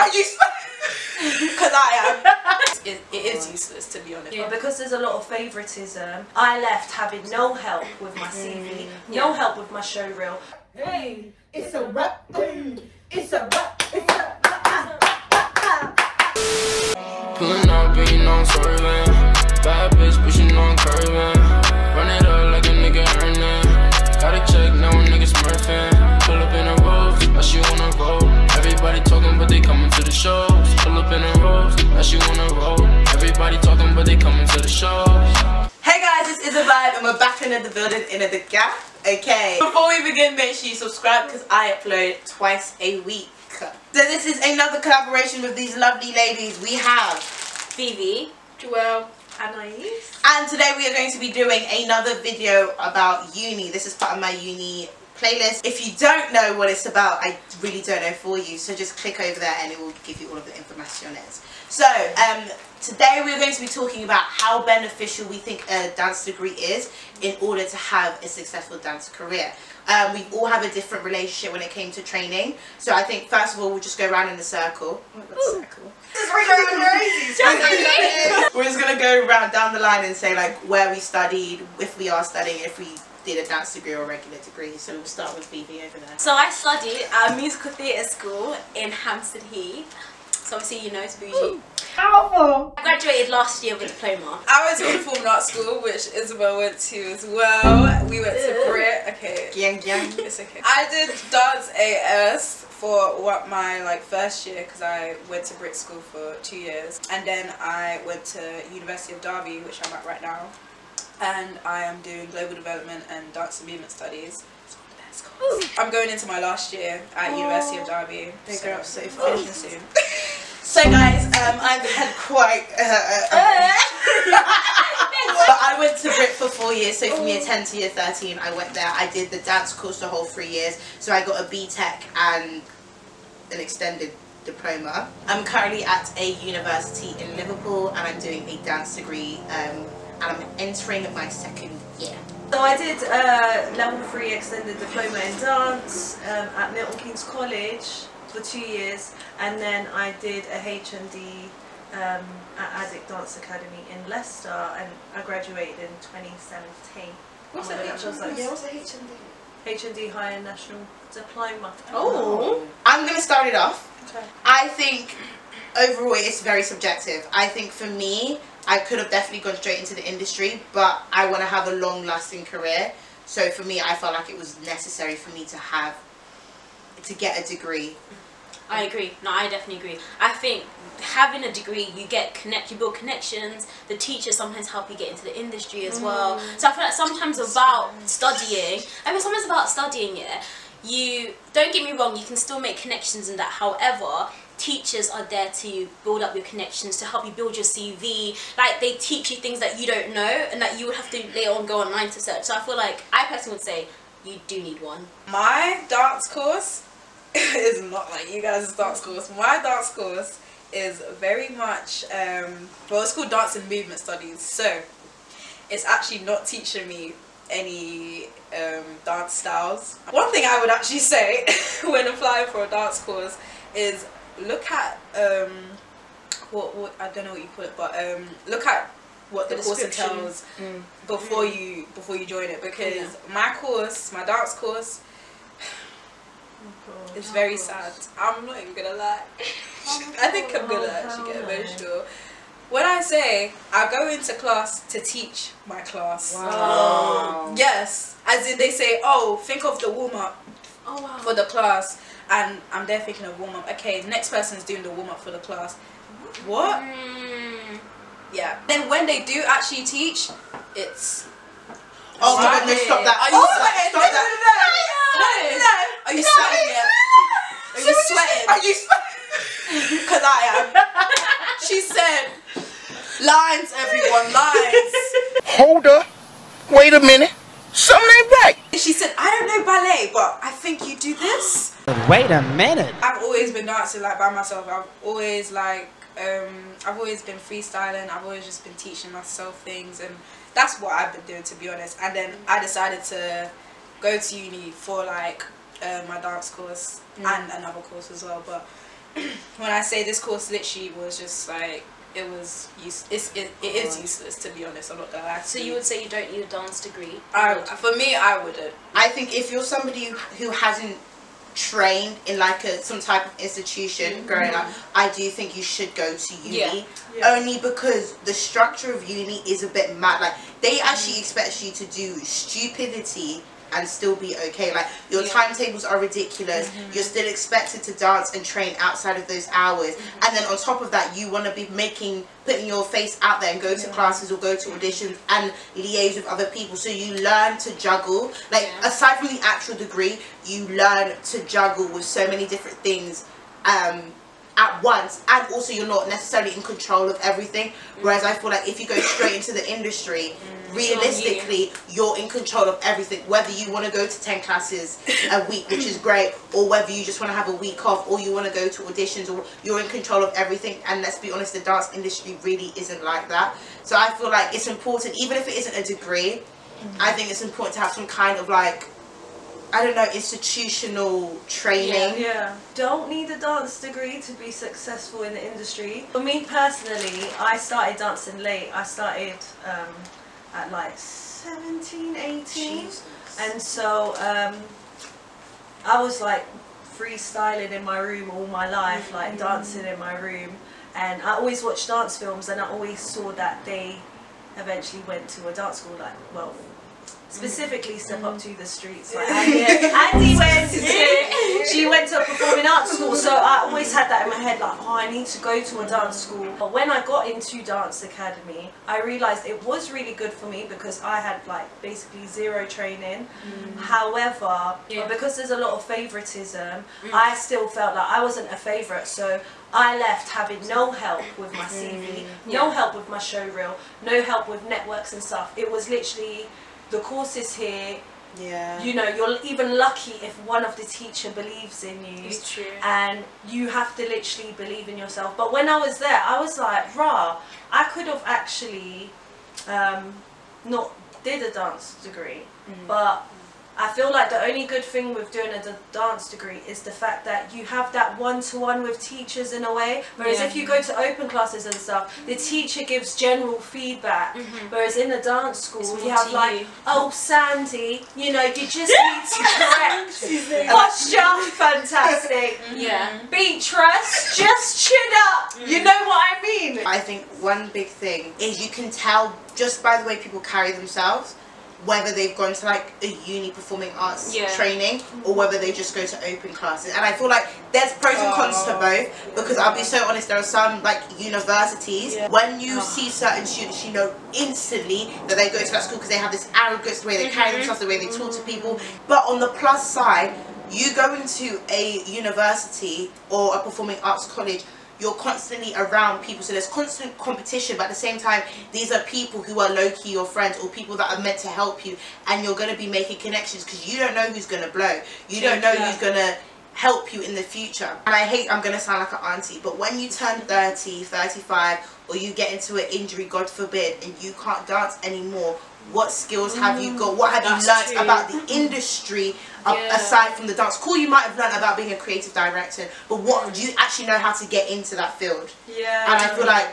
Are you because I am. It is useless, to be honest. Yeah, because there's a lot of favoritism. I left having no help with my CV, no help with my show reel. Hey, it's a rap. It's a rap. It's a pulling up, but you know I'm swerving. Bad bitch, but you know I'm curving. Run it up like a nigga earning. Gotta check, now a nigga smurfing. Pull up in a rose, now she wanna roll. Everybody talking, but they coming to the shows. Pull up in a rose, now she wanna roll. Everybody talking, but they coming to the shows. Hey guys, it's Isabelle and we're back into the building, into the gap. Okay, before we begin, make sure you subscribe because I upload twice a week. So this is another collaboration with these lovely ladies. We have Vivi, Joelle, Anais, and today we are going to be doing another video about uni. This is part of my uni playlist. If you don't know what it's about, I really don't know for you, so just click over there and it will give you all of the information on it. So today we're going to be talking about how beneficial we think a dance degree is in order to have a successful dance career. We all have a different relationship when it came to training, so I think first of all we'll just go around in the circle. Oh, circle. This is really crazy. We're just gonna go around down the line and say like where we studied, if we are studying, if we did a dance degree or a regular degree. So we'll start with Vivi over there. So I studied at a musical theatre school in Hampstead Heath. So obviously you know it's bougie. powerful. I graduated last year with a diploma. I went to Performing Arts School, which Isabelle went to as well. We went to Brit. Okay. Gang gang. It's okay. I did dance AS for my first year because I went to Brit school for 2 years, and then I went to University of Derby, which I'm at right now, and I am doing global development and dance and movement studies. I'm going into my last year at University of Derby. Big up, so finishing soon. So guys, I've had quite I went to Brit for 4 years, so from year 10 to year 13 I went there. I did the dance course the whole 3 years, so I got a BTEC and an extended diploma. I'm currently at a university in Liverpool and I'm doing a dance degree and I'm entering my 2nd year. So I did level 3 extended diploma in dance at Milton Keynes College for 2 years, and then I did a HND at Addict Dance Academy in Leicester, and I graduated in 2017. What's a HND? Yeah, what's a HND? HND Higher National Diploma. Oh, I'm gonna start it off. Okay. I think overall it's very subjective. I think for me, I could have definitely gone straight into the industry, but I want to have a long-lasting career. So for me, I felt like it was necessary for me to get a degree. I agree. No, I definitely agree. I think having a degree, you build connections. The teachers sometimes help you get into the industry as well. So I feel like sometimes about studying. Yeah. You don't get me wrong. You can still make connections in that. However, teachers are there to build up your connections, to help you build your CV. Like, they teach you things that you don't know and that you would have to later on go online to search. So I feel like I personally would say you do need one. My dance course is not like you guys' dance course. My dance course is very much well, it's called Dance and Movement Studies, so it's actually not teaching me any dance styles. One thing I would actually say when applying for a dance course is look at what I don't know what you call it, but look at what the course entails before you join it, because my dance course is very sad. I'm not even gonna lie. I think I'm gonna actually get emotional when I say I go into class to teach my class. Wow. Yes, as in they say, oh, think of the warm-up for the class, and I'm there thinking of warm-up. Okay, next person's doing the warm-up for the class. What? Yeah. Then when they do actually teach, it's... Oh my goodness, stop that. Are you sweating? Stop that. Are you sweating yet? Are you sweating? Are you sweating? Because I am. She said, lines, everyone, lines. Hold up. Wait a minute. Something ain't right. She said, I don't know ballet, but I think you do this. Wait a minute. I've always been dancing by myself. I've always been freestyling. I've always just been teaching myself things, and that's what I've been doing, to be honest. And then I decided to go to uni for my dance course and another course as well. But when I say this course literally was just like, it is useless, to be honest. I'm not gonna lie. So you would say you don't need a dance degree? For me, I wouldn't. I think if you're somebody who hasn't trained in like some type of institution growing up, I do think you should go to uni. Only because the structure of uni is a bit mad. Like, they actually expect you to do stupidity and still be okay. Like, your timetables are ridiculous. You're still expected to dance and train outside of those hours, and then on top of that you want to be putting your face out there and go to classes or go to auditions and liaise with other people. So you learn to juggle, like, aside from the actual degree, you learn to juggle with so many different things at once, and also you're not necessarily in control of everything. Whereas I feel like if you go straight into the industry, realistically you're in control of everything, whether you want to go to 10 classes a week, which is great, or whether you just want to have a week off, or you want to go to auditions, or you're in control of everything. And let's be honest, the dance industry really isn't like that. So I feel like it's important, even if it isn't a degree, I think it's important to have some kind of, like, I don't know, institutional training. Don't need a dance degree to be successful in the industry. For me personally, I started dancing late. I started at like 17, 18. Jesus. And so I was like freestyling in my room all my life, like dancing in my room. And I always watched dance films, and I always saw that they eventually went to a dance school, like, well, specifically Step Up to the Streets. Like Andy went to, she went to a performing arts school, so I always had that in my head, like, oh, I need to go to a dance school. But when I got into dance academy, I realised it was really good for me because I had like basically zero training. However, because there's a lot of favoritism, I still felt like I wasn't a favourite, so I left having no help with my CV, no help with my show reel, no help with networks and stuff. It was literally, the course is here, you know, you're even lucky if one of the teacher believes in you. It's true. And you have to literally believe in yourself. But when I was there, I was like, rah, I could have actually not did a dance degree, but I feel like the only good thing with doing a dance degree is the fact that you have that one-to-one with teachers in a way. Whereas if you go to open classes and stuff, the teacher gives general feedback. Whereas in a dance school, you have like, oh, Sandy, you know, you just need to correct posture, fantastic. Beatrice, just chin up. You know what I mean? I think one big thing is you can tell just by the way people carry themselves whether they've gone to like a uni performing arts training or whether they just go to open classes. And I feel like there's pros and cons to both, because I'll be so honest, there are some like universities, when you see certain students, you know instantly that they go to that school because they have this arrogance, the way they carry themselves, the way they talk to people. But on the plus side, you go into a university or a performing arts college, you're constantly around people, so there's constant competition, but at the same time these are people who are low-key your friends or people that are meant to help you, and you're going to be making connections because you don't know who's going to blow, you don't know who's going to help you in the future. And I hate, I'm going to sound like an auntie, but when you turn 30, 35, or you get into an injury, God forbid, and you can't dance anymore, what skills have you got? What have you learnt about the industry aside from the dance? Cool, you might have learnt about being a creative director, but what do you actually know how to get into that field? And I feel like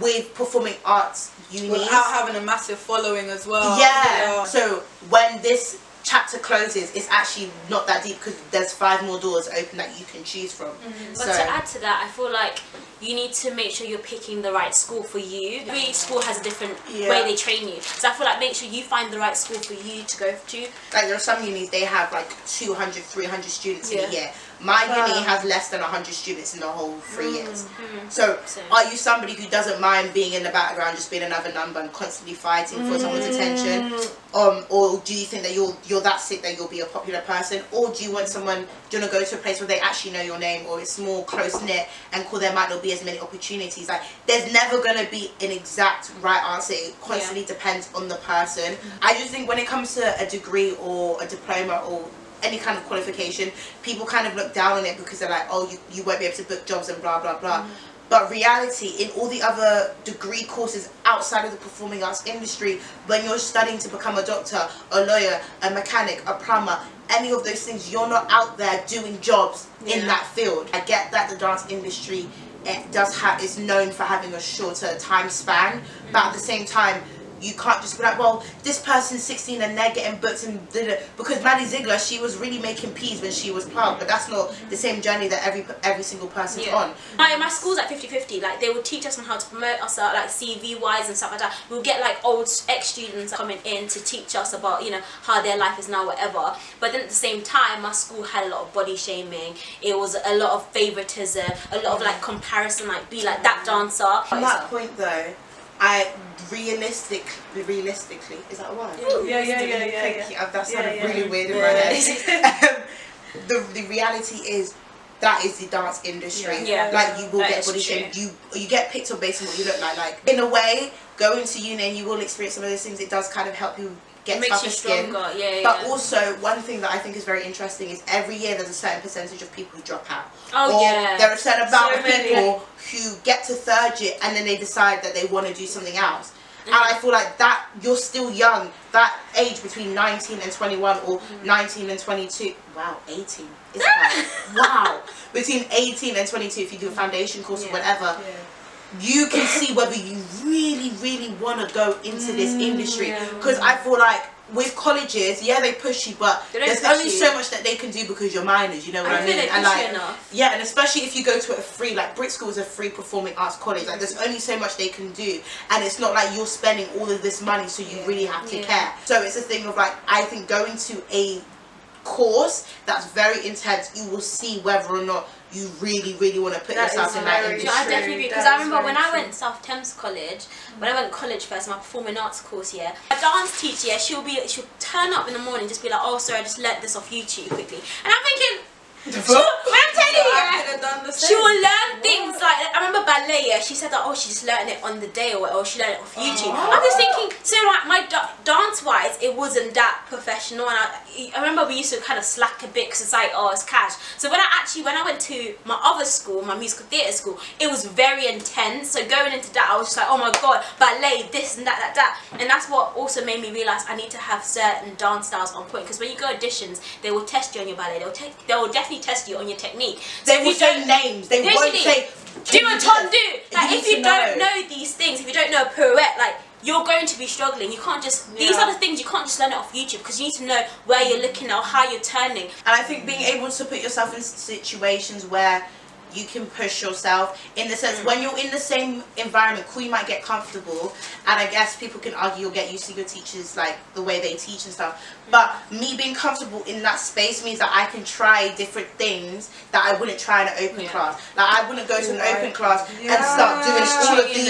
with performing arts unis, without having a massive following as well. So when this chapter closes, it's actually not that deep because there's 5 more doors open that you can choose from. But to add to that, I feel like you need to make sure you're picking the right school for you. Every school has a different way they train you, so I feel like make sure you find the right school for you to go to. Like there are some unis, they have like 200, 300 students in a year. My uni has less than 100 students in the whole 3 years. So are you somebody who doesn't mind being in the background, just being another number and constantly fighting for someone's attention? Or do you think that you're that sick that you'll be a popular person? Or do you want someone, do you want to go to a place where they actually know your name, or it's more close-knit and cool, there might not be as many opportunities? Like, there's never going to be an exact right answer. It constantly depends on the person. I just think when it comes to a degree or a diploma or any kind of qualification, people kind of look down on it because they're like, oh, you won't be able to book jobs and blah blah blah. But reality, in all the other degree courses outside of the performing arts industry, when you're studying to become a doctor, a lawyer, a mechanic, a plumber, any of those things, you're not out there doing jobs in that field. I get that the dance industry is known for having a shorter time span, but at the same time, you can't just be like, well, this person's 16 and they're getting booked and because Maddie Ziegler, she was really making peas when she was plugged, but that's not the same journey that every single person's on. My school's like 50-50. Like, they would teach us on how to promote us, like CV wise and stuff like that. We'll get like old ex-students coming in to teach us about, you know, how their life is now, whatever. But then at the same time, my school had a lot of body shaming. It was a lot of favoritism, a lot of like comparison, like be like that dancer. On that point though, I realistically, is that a word? Yeah. Thank you. That sounded really weird in my head. The reality is that is the dance industry. Like, you will get body shamed. You get picked on based on what you look like. Like, in a way, going to uni and you will experience some of those things. It does kind of help you get tougher skin. But also, one thing that I think is very interesting is every year there's a certain percentage of people who drop out. There are a certain amount of people who get to third year and then they decide that they want to do something else. And I feel like that you're still young. That age between 19 and 21 or 19 and 22. Wow, 18. Wow. Between 18 and 22, if you do a foundation course or whatever, you can see whether you really want to go into this industry. Because I feel like with colleges, they push you, but there's only so much that they can do because you're minors, you know what I mean? And like, and especially if you go to a free, like Brit School is a free performing arts college, like there's only so much they can do, and it's not like you're spending all of this money, so you really have to care. So it's a thing of like, I think going to a course that's very intense, you will see whether or not you really want to put yourself in that industry. I definitely agree, because I remember when I went to South Thames College, when I went to college first, my performing arts course, my dance teacher, she'll turn up in the morning, just be like, oh sorry, I just learnt this off YouTube quickly, and I'm thinking, when I'm telling you, she will learn things like, I remember ballet, she said that, oh, she just learned it on the day or she learned it off YouTube. I'm just thinking, so like my dance wise, it wasn't that professional, and I remember we used to kind of slack a bit because it's like, oh, it's cash. So when I went to my other school, my musical theatre school, it was very intense. So going into that, I was just like, oh my god, ballet, this and that, and that's what also made me realise I need to have certain dance styles on point, because when you go auditions, they will test you on your ballet, they will definitely test you on your technique. So they will say names, they won't say do a tendu. Like, if you don't know these things, if you don't know a pirouette, like, you're going to be struggling. You can't just, these are the things you can't just learn it off YouTube, because you need to know where you're looking or how you're turning. And I think being able to put yourself in situations where you can push yourself, in the sense when you're in the same environment, cool, you might get comfortable, and I guess people can argue you'll get used to your teachers, like the way they teach and stuff, but me being comfortable in that space means that I can try different things that I wouldn't try in an open class. Like, I wouldn't go to an open class and start doing all of these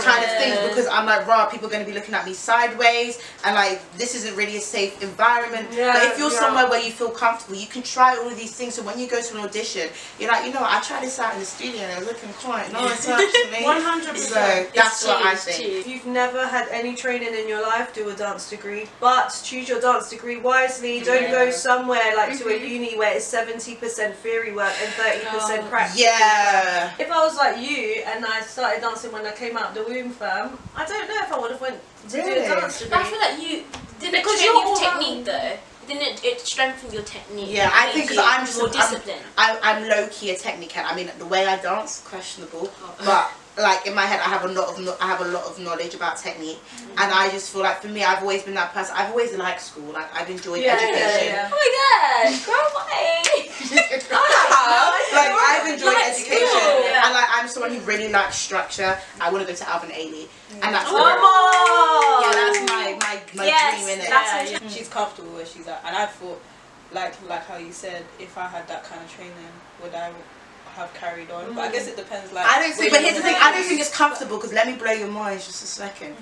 kind of things, because I'm like, rah, people are going to be looking at me sideways, and like, this isn't really a safe environment. But if you're somewhere where you feel comfortable, you can try all of these things. So when you go to an audition, you're like, you know what, I tried this out in the studio and it was looking quite nice actually. 100%. So that's what I think. If you've never had any training in your life, do a dance degree, but choose your dance degree wisely. Don't go somewhere like to a uni where it's 70% theory work and 30% practice. If I was like you and I started dancing when I came out of the womb, fam, I don't know if I would have went to do a dance degree. But I feel like you didn't train your technique though. Didn't it strengthen your technique? Yeah, I think because I'm more disciplined. I'm low key a technique. I mean, the way I dance, questionable, but like in my head, I have a lot of knowledge about technique, and I just feel like for me, I've always been that person. I've always liked school. Like, I've enjoyed education. Oh my gosh, girl, why? Like, I've enjoyed education, and like, I'm someone who really likes structure. I want to go to Alvin Ailey, and that's that's my dream, innit? She's comfortable where she's at, and I thought, like how you said, if I had that kind of training, would I have carried on? But I guess it depends. Like, I don't think, but here's the thing, I don't think it's comfortable, because let me blow your mind just a second.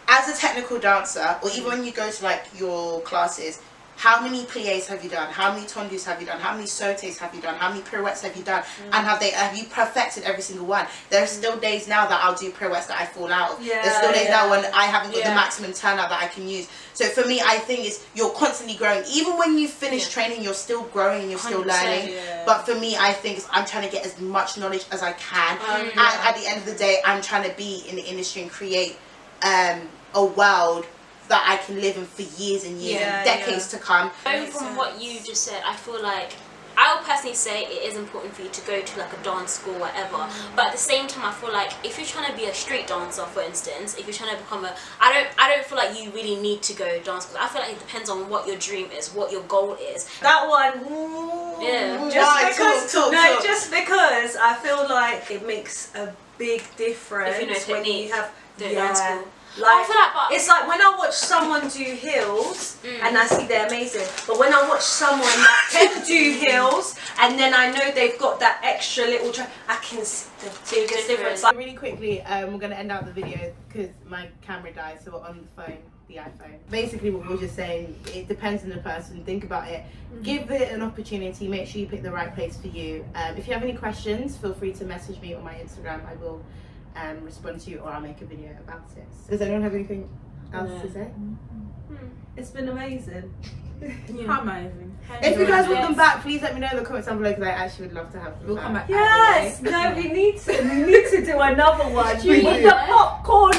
As a technical dancer, or even when you go to like your classes, how many pliés have you done? How many tendus have you done? How many sautés have you done? How many pirouettes have you done? And have you perfected every single one? There are still days now that I'll do pirouettes that I fall out of. There's still days now when I haven't got the maximum turnout that I can use. So for me, I think you're constantly growing. Even when you finish training, you're still growing and you're still learning. But for me, I think I'm trying to get as much knowledge as I can. And at the end of the day, I'm trying to be in the industry and create a world that I can live in for years and years and decades to come. Going from what you just said, I feel like I would personally say it is important for you to go to like a dance school, whatever. But at the same time, I feel like if you're trying to be a street dancer, for instance, if you're trying to become I don't feel like you really need to go to dance school. I feel like it depends on what your dream is, what your goal is. That one, just because I feel like it makes a big difference if you know when you have dance school. Like, I feel like, it's like when I watch someone do heels and I see they're amazing, but when I watch someone that can do heels and then I know they've got that extra little I can see the biggest difference. Like, really quickly, we're going to end out the video because my camera died, so we're on the phone, the iPhone. Basically what we were just saying, it depends on the person. Think about it, give it an opportunity, make sure you pick the right place for you. If you have any questions, feel free to message me on my Instagram. I will respond to you, or I'll make a video about it. Does anyone have anything else to say? It's been amazing. Amazing. If you guys want them back, please let me know in the comments down below because I actually would love to have them We'll back. come back. Yes, no, we need to do another one. We need the popcorn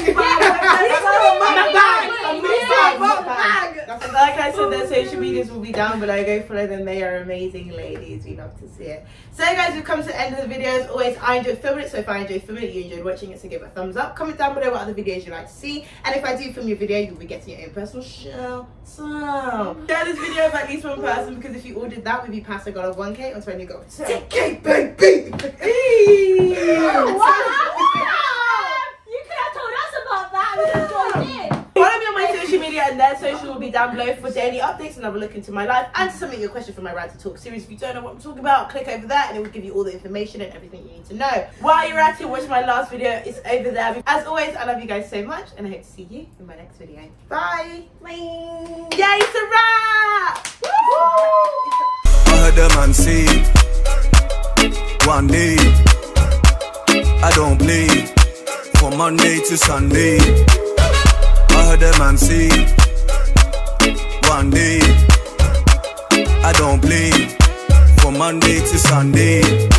Like I said, their social medias will be down below. Go follow them. They are amazing ladies. We love to see it. So guys, we've come to the end of the video. As always, I enjoyed filming it. So if I enjoyed filming it, you enjoyed watching it, so give it a thumbs up. Comment down below what other videos you'd like to see. And if I do film your video, you'll be getting your own personal shout. So share this video with at least one person, because if you all did that, we'd be past a goal of 1K on 20 goals. 10K, baby! Follow me on my social media, and their social will be down below for daily updates and have a look into my life and to submit your question for my Right to Talk series. If you don't know what I'm talking about, click over there and it will give you all the information and everything you need to know. While you're at it, watch my last video. It's over there. As always, I love you guys so much and I hope to see you in my next video. Bye! Bye! Yay, it's a wrap! I heard the man say one day I don't play from Monday to Sunday. I heard the man say one day I don't play from Monday to Sunday.